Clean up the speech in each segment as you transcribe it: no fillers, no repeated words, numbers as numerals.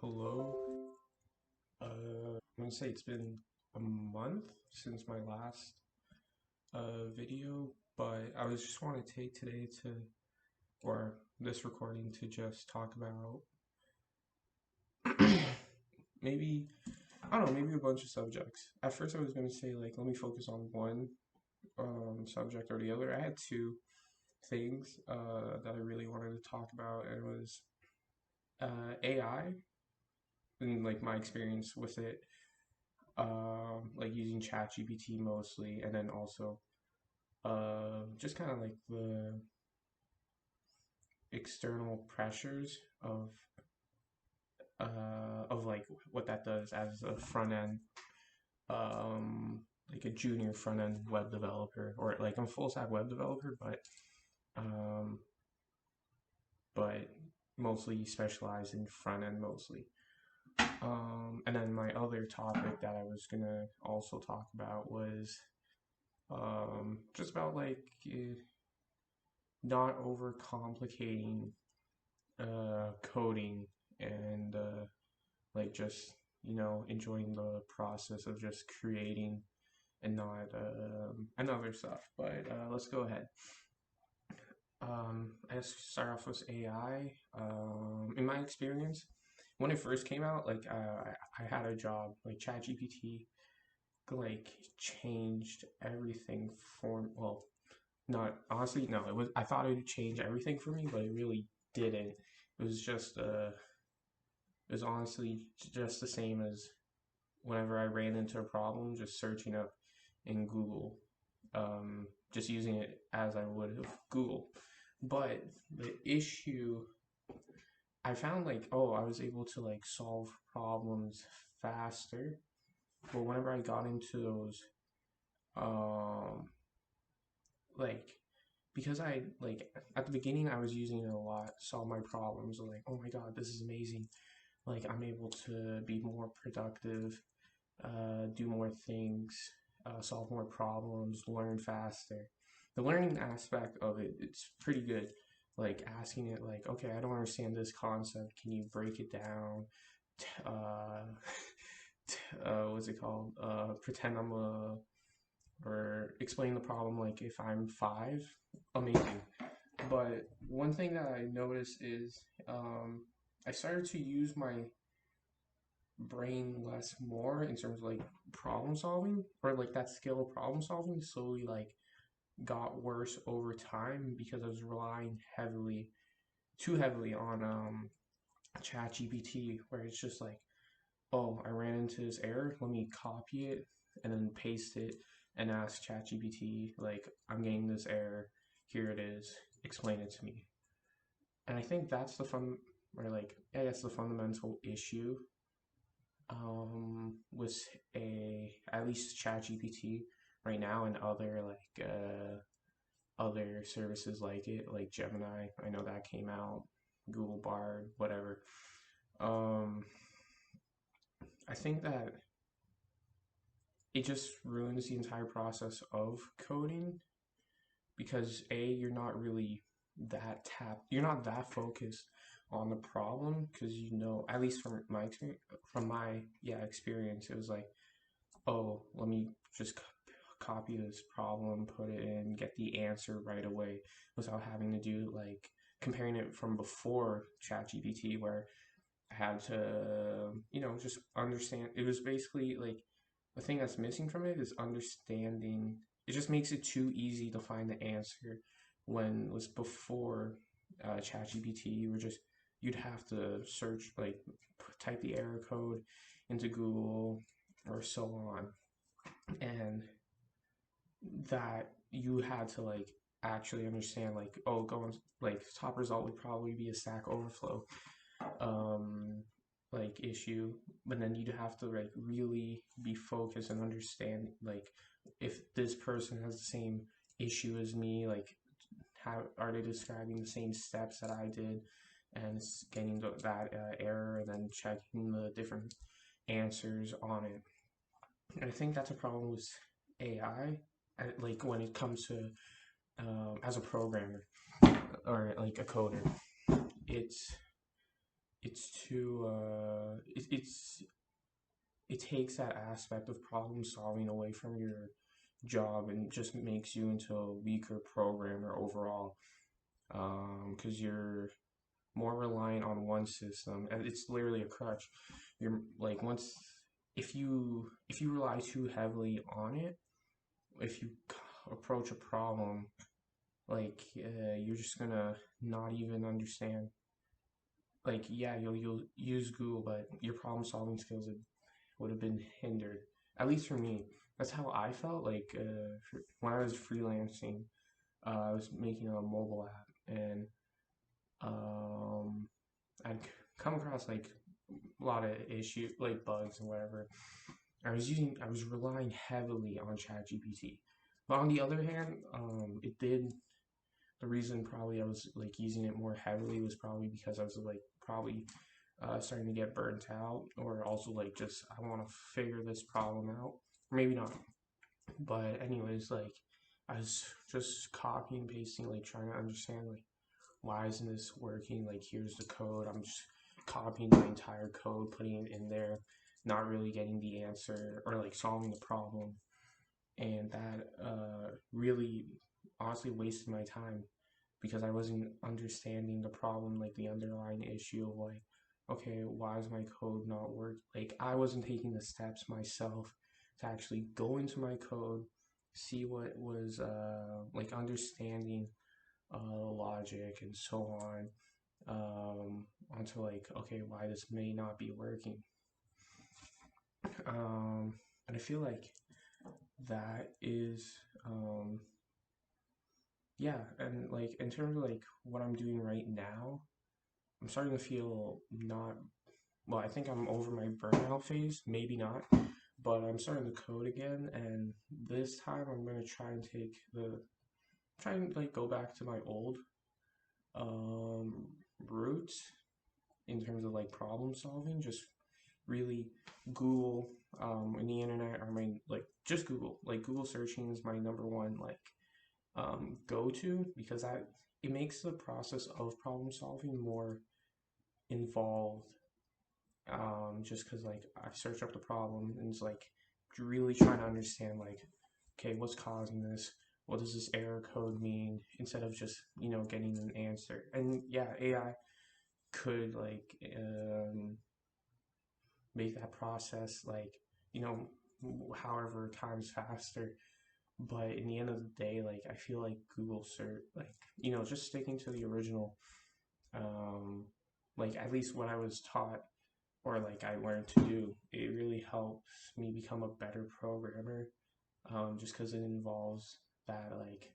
Hello. I'm gonna say it's been a month since my last video, but I was just want to take today to, or this recording to just talk about maybe, I don't know, maybe a bunch of subjects. At first I was gonna say like, let me focus on one subject or the other. I had two things that I really wanted to talk about, and it was AI and like my experience with it, like using ChatGPT mostly, and then also just kind of like the external pressures of like what that does as a front end, like a junior front end web developer, or like I'm a full stack web developer, um, but mostly specialized in front end mostly. And then my other topic that I was gonna also talk about was just about like not overcomplicating coding and like just enjoying the process of just creating and not and other stuff. But let's go ahead. I start off with AI. In my experience, when it first came out, like I had a job like ChatGPT like changed everything for well not honestly no it was I thought it would change everything for me, but it really didn't. It was just it was honestly just the same as whenever I ran into a problem, just searching up in Google, just using it as I would have Google. But the issue I found, like, oh, I was able to like solve problems faster, but whenever I got into those, um, like because I like at the beginning I was using it a lot, solve my problems, like, oh my God, this is amazing. Like I'm able to be more productive, do more things, solve more problems, learn faster. The learning aspect of it, it's pretty good. Like asking it, like, okay, I don't understand this concept. Can you break it down? Uh, what's it called? Pretend I'm a, or explain the problem like if I'm five. Amazing. But one thing that I noticed is I started to use my brain less more in terms of like problem solving, or like that skill of problem solving slowly like got worse over time because I was relying too heavily on ChatGPT, where it's just like, oh, I ran into this error, let me copy it and then paste it and ask ChatGPT, like, I'm getting this error, here it is, explain it to me. And I think that's the fun, or like, I guess the fundamental issue with a at least ChatGPT right now, and other like other services like it, like Gemini. I know that came out, Google Bard, whatever. Um, I think that it just ruins the entire process of coding because you're not really you're not that focused on the problem, because at least from my experience, experience, it was like, oh, let me just copy this problem, put it in, get the answer right away without having to do like comparing it from before ChatGPT, where I had to, just understand. It was basically like the thing that's missing from it is understanding. It just makes it too easy to find the answer. When it was before ChatGPT, you'd have to search, like, type the error code into Google or so on, and that you had to like actually understand, like, oh, going like top result would probably be a Stack Overflow like issue, but then you'd have to like really be focused and understand, like, if this person has the same issue as me, like how are they describing the same steps that I did, and getting that error and then checking the different answers on it. And I think that's a problem with AI, like when it comes to as a programmer or like a coder. It's it's too it takes that aspect of problem solving away from your job and just makes you into a weaker programmer overall. Because you're more reliant on one system, and it's literally a crutch. You're like once if you rely too heavily on it, if you approach a problem, like you're just gonna not even understand. Like yeah, you'll use Google, but your problem solving skills would have been hindered. At least for me, that's how I felt. Like when I was freelancing, I was making a mobile app, and um, I'd come across like a lot of issue, like bugs and whatever. I was relying heavily on ChatGPT. But on the other hand, it did. The reason probably I was like using it more heavily was probably because I was like probably starting to get burnt out, or also like just I want to figure this problem out. Maybe not, but anyways, like I was just copying and pasting, like trying to understand like why isn't this working? Like here's the code. I'm just copying my entire code, putting it in there, not really getting the answer or like solving the problem, and that really honestly wasted my time because I wasn't understanding the problem, like the underlying issue of like, okay, why is my code not work? Like I wasn't taking the steps myself to actually go into my code, see what was like understanding logic and so on, onto like, okay, why this may not be working. And I feel like that is yeah, and like in terms of like what I'm doing right now, I'm starting to feel not well, I think I'm over my burnout phase, maybe not, but I'm starting to code again, and this time I'm gonna try and like go back to my old um roots in terms of like problem solving, just really Google in the internet. I mean like just Google. Like Google searching is my number one like go to because that it makes the process of problem solving more involved. Just because like I search up the problem and it's like really trying to understand like, okay, what's causing this? What does this error code mean? Instead of just getting an answer. And yeah, AI could like make that process like you know however times faster. But in the end of the day, like I feel like Google search, like just sticking to the original, um, like at least what I was taught or like I learned to do, it really helps me become a better programmer. Just because it involves that like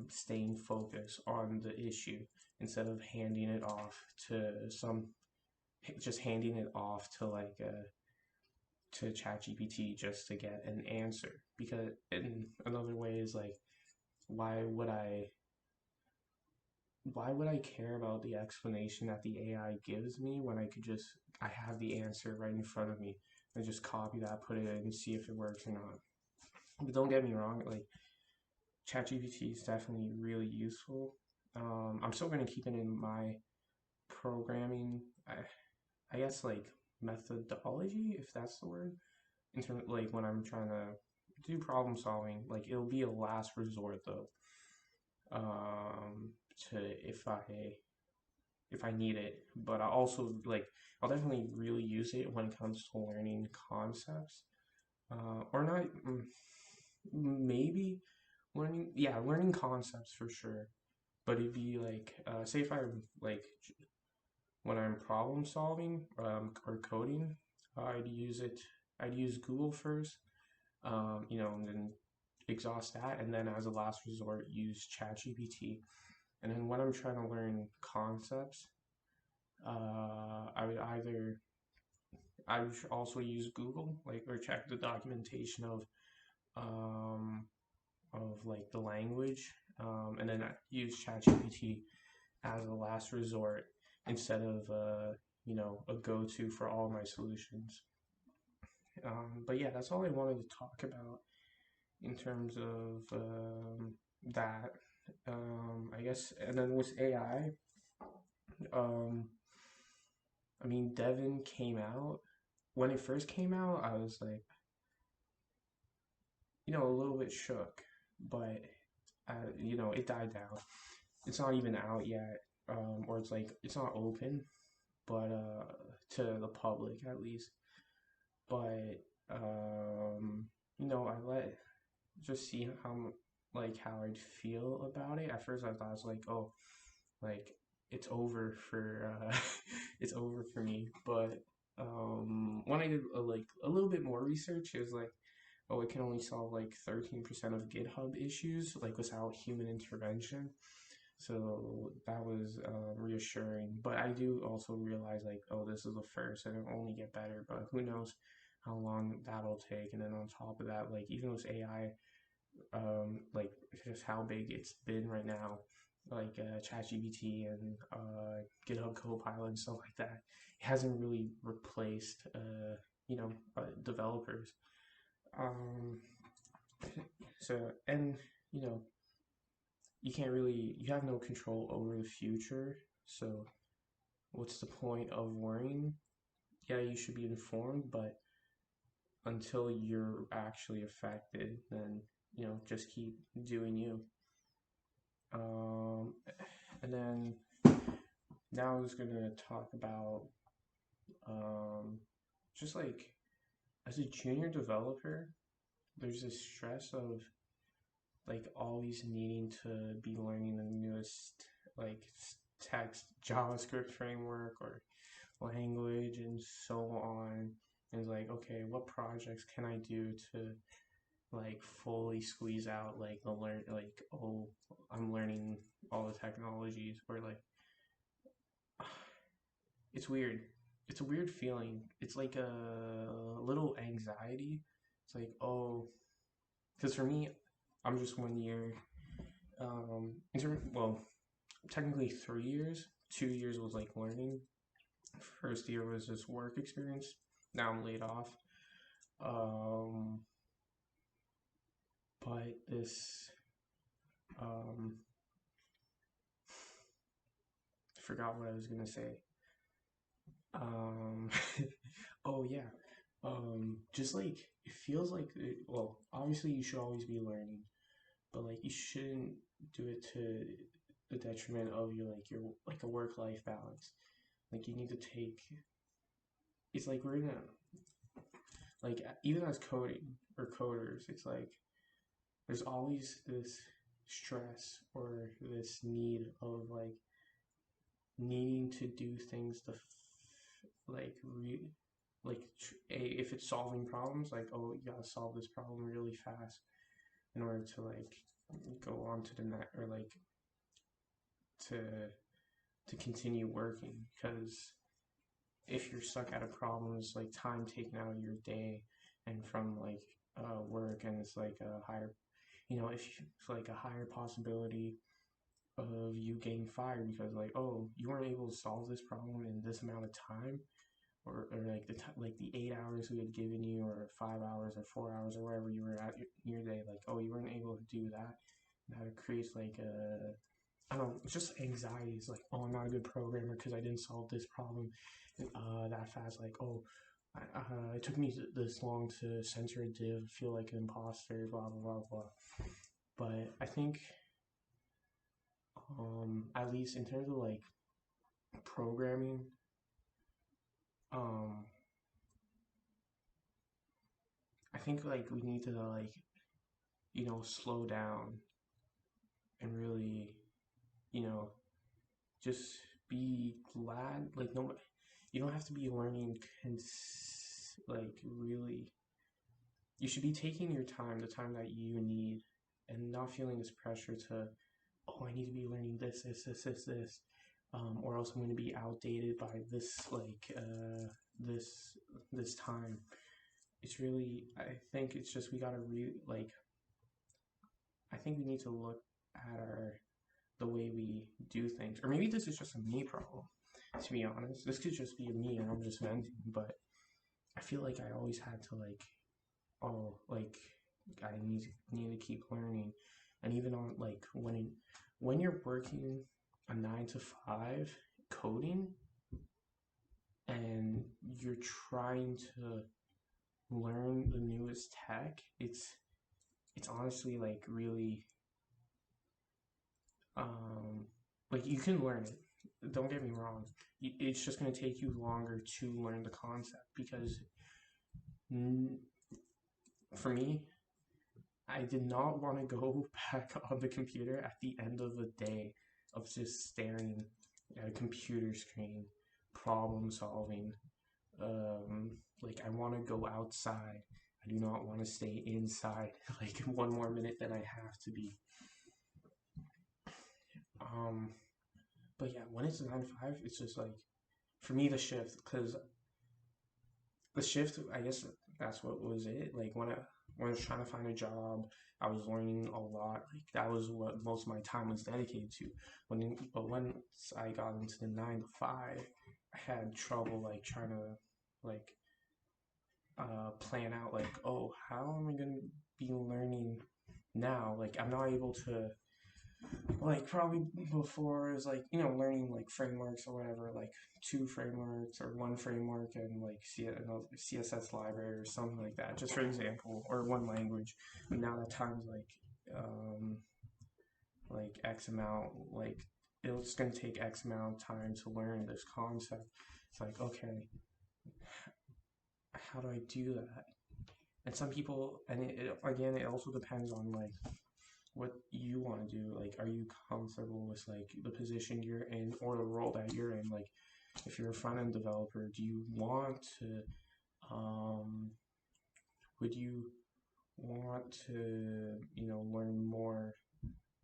staying focused on the issue instead of handing it off to some, just handing it off to like to ChatGPT just to get an answer. Because in another way is like, why would I why would I care about the explanation that the AI gives me when I have the answer right in front of me and just copy that, put it in, and see if it works or not. But don't get me wrong, like ChatGPT is definitely really useful. I'm still gonna keep it in my programming, I guess like methodology, if that's the word, in terms of, like when I'm trying to do problem solving. Like it'll be a last resort though. Um, to if I need it, but I also like I'll definitely really use it when it comes to learning concepts. Or not, maybe learning concepts for sure. But it'd be like, say if I'm like when I'm problem solving or coding, I'd use it. I'd use Google first, and then exhaust that, and then as a last resort, use ChatGPT. And then when I'm trying to learn concepts, I would also use Google, like or check the documentation um, of like the language, and then I use ChatGPT as a last resort instead of a go-to for all my solutions. But yeah, that's all I wanted to talk about in terms of that. I guess, and then with AI, um, I mean, Devin came out. When it first came out, I was like, a little bit shook, but it died down. It's not even out yet, or it's like it's not open, but to the public at least. But I let just see how I'd feel about it. At first, I thought it was like, oh, like it's over for it's over for me. But when I did a little bit more research, it was like, oh, it can only solve like 13% of GitHub issues, like without human intervention. So that was reassuring. But I do also realize like, oh, this is the first, and it'll only get better. But who knows how long that'll take? And then on top of that, like even with AI, like just how big it's been right now, like ChatGPT and GitHub Copilot and stuff like that, it hasn't really replaced developers. Um, so and you know you have no control over the future. So what's the point of worrying? Yeah, you should be informed, but until you're actually affected, then just keep doing you. Um, and then now I was gonna talk about just like as a junior developer, there's this stress of like always needing to be learning the newest like text JavaScript framework or language and so on. And it's like, okay, what projects can I do to like fully squeeze out like the learn like, oh, I'm learning all the technologies, or like it's weird. It's a weird feeling. It's like a little anxiety. It's like, oh, because for me, I'm just 1 year. Well, technically 3 years. 2 years was like learning. First year was just work experience. Now I'm laid off. Um, but this, um, I forgot what I was gonna say. Um, oh yeah. Just like it feels like well, obviously you should always be learning, but like you shouldn't do it to the detriment of your like a work life balance. Like you need to take. It's like we're in a like even as coding or coders, it's like there's always this stress or this need of like needing to do things like if it's solving problems, like, oh, you gotta solve this problem really fast in order to like go on to the next, or like to to continue working. Because if you're stuck at a problem, it's like time taken out of your day and from like work, and it's like a higher, if it's like a higher possibility of you getting fired because like, oh, you weren't able to solve this problem in this amount of time, or like the 8 hours we had given you, or 5 hours or 4 hours or wherever you were at your day, like, oh, you weren't able to do that. Now it creates like a, I don't know, it's just anxiety. It's like, oh, I'm not a good programmer because I didn't solve this problem that fast. Like, oh, it took me this long to censor a div, feel like an imposter, blah blah blah blah. But I think, at least in terms of like programming, um, I think like we need to like slow down and really you know just be glad. Like, no, you don't have to be learning like really. You should be taking your time, the time that you need, and not feeling this pressure to, oh, I need to be learning this, or else I'm going to be outdated by this this time. It's really, I think it's just we gotta I think we need to look at the way we do things, or maybe this is just a me problem. To be honest, this could just be me, and I'm just venting. But I feel like I always had to like, oh, like I need to keep learning, and even on like when you're working a 9 to 5 coding, and you're trying to learn the newest tech, it's honestly like really um like you can learn it. Don't get me wrong. It's just going to take you longer to learn the concept because for me, I did not want to go back on the computer at the end of the day of just staring at a computer screen, problem solving. Like I want to go outside. I do not want to stay inside like one more minute than I have to be. Um, but yeah, when it's 9 to 5, it's just like for me the shift because the shift. I guess that's what was it. Like when I was trying to find a job, I was learning a lot. Like that was what most of my time was dedicated to. But once I got into the 9 to 5, I had trouble like trying to like plan out like, oh, how am I gonna be learning now? Like I'm not able to like probably before is like learning like frameworks or whatever, like two frameworks or one framework and like CSS library or something like that, just for example, or one language. And now that time's um like X amount, like it's gonna take X amount of time to learn this concept. It's like, okay, how do I do that? And some people, and again, it also depends on like what you want to do. Like, are you comfortable with like the position you're in or the role that you're in? Like, if you're a front end developer, do you want to, um, would you want to, learn more,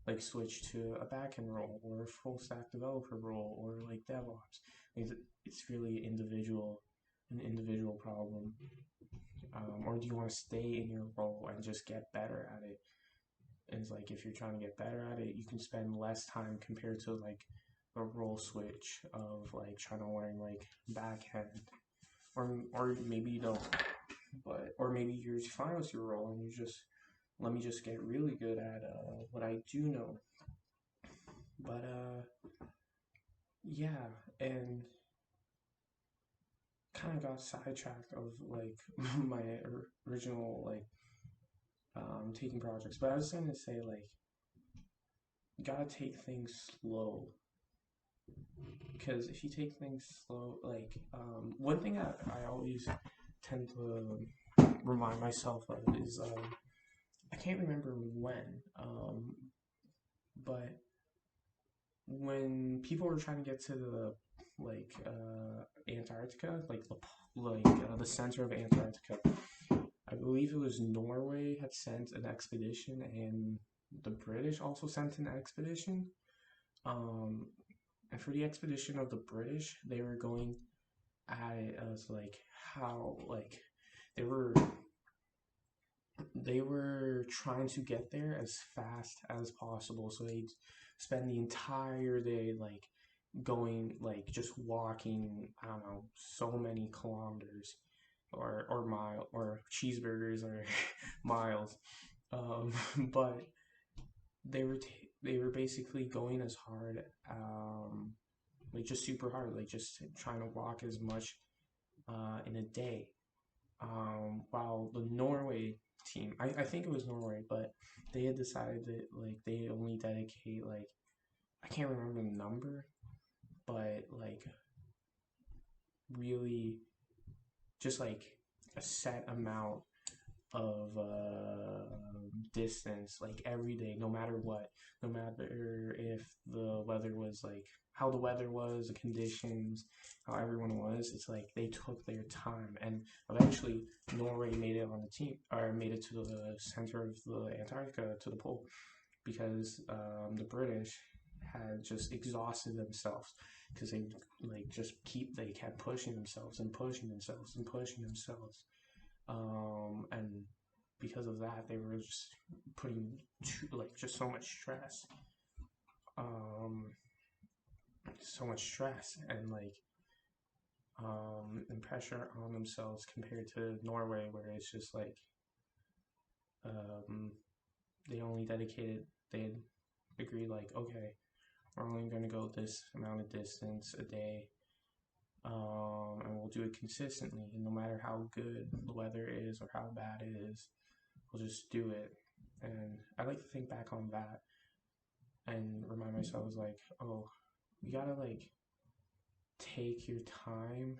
like switch to a backend role or a full stack developer role or like DevOps? It's really an individual problem. Or do you want to stay in your role and just get better at it? And it's like if you're trying to get better at it, you can spend less time compared to like a role switch of like trying to learn like back end, or maybe you don't, but or maybe you're fine with your role and you just let me just get really good at what I do know. But yeah, and kind of got sidetracked of like my original like taking projects. But I was going to say like you gotta take things slow because if you take things slow, like one thing I always tend to remind myself of is I can't remember when, but when people were trying to get to the like Antarctica, the center of Antarctica, I believe it was Norway had sent an expedition and the British also sent an expedition. Um, and for the expedition of the British, they were going at it as like how like they were they were trying to get there as fast as possible. So they'd spend the entire day like going like just walking, I don't know, so many kilometers or mile or cheeseburgers or miles. But they were basically going as hard, like just super hard, like just trying to walk as much in a day. While the Norway team, I think it was Norway, but they had decided that like they only dedicate like I can't remember the number, but like really just like a set amount of distance like every day, no matter what, no matter if the weather was like how the weather was, the conditions, how everyone was. It's like they took their time, and eventually Norway made it on the team or made it to the center of the Antarctica to the pole because the British had just exhausted themselves because they kept pushing themselves and pushing themselves and pushing themselves and because of that, they were just putting just um, so much stress and pressure on themselves compared to Norway, where it's just like um, they only dedicated they agreed like okay, we're only going to go this amount of distance a day, and we'll do it consistently. And no matter how good the weather is or how bad it is, we'll just do it. And I like to think back on that and remind myself, like, oh, you gotta like take your time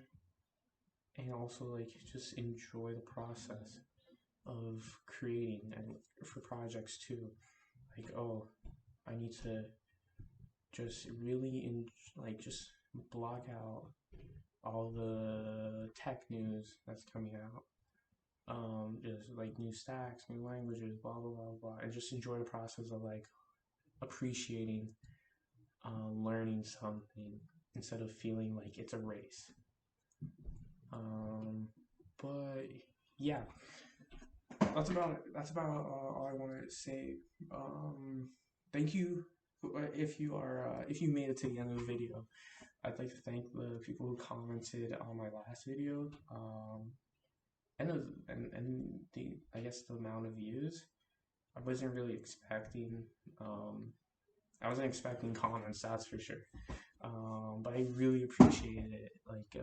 and also like just enjoy the process of creating, and for projects too. Like, oh, I need to just really like just block out all the tech news that's coming out. Just like new stacks, new languages, blah blah blah blah, and just enjoy the process of like appreciating, learning something instead of feeling like it's a race. But yeah, that's about all I want to say. Thank you. If you made it to the end of the video, I'd like to thank the people who commented on my last video. And the I guess the amount of views. I wasn't really expecting. I wasn't expecting comments, that's for sure. But I really appreciated it. Like,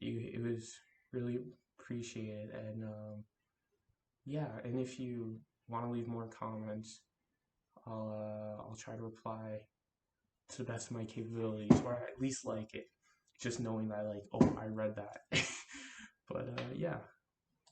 it was really appreciated, and yeah. And if you want to leave more comments, I'll try to reply to the best of my capabilities, or at least like it, just knowing that like, oh, I read that. But yeah.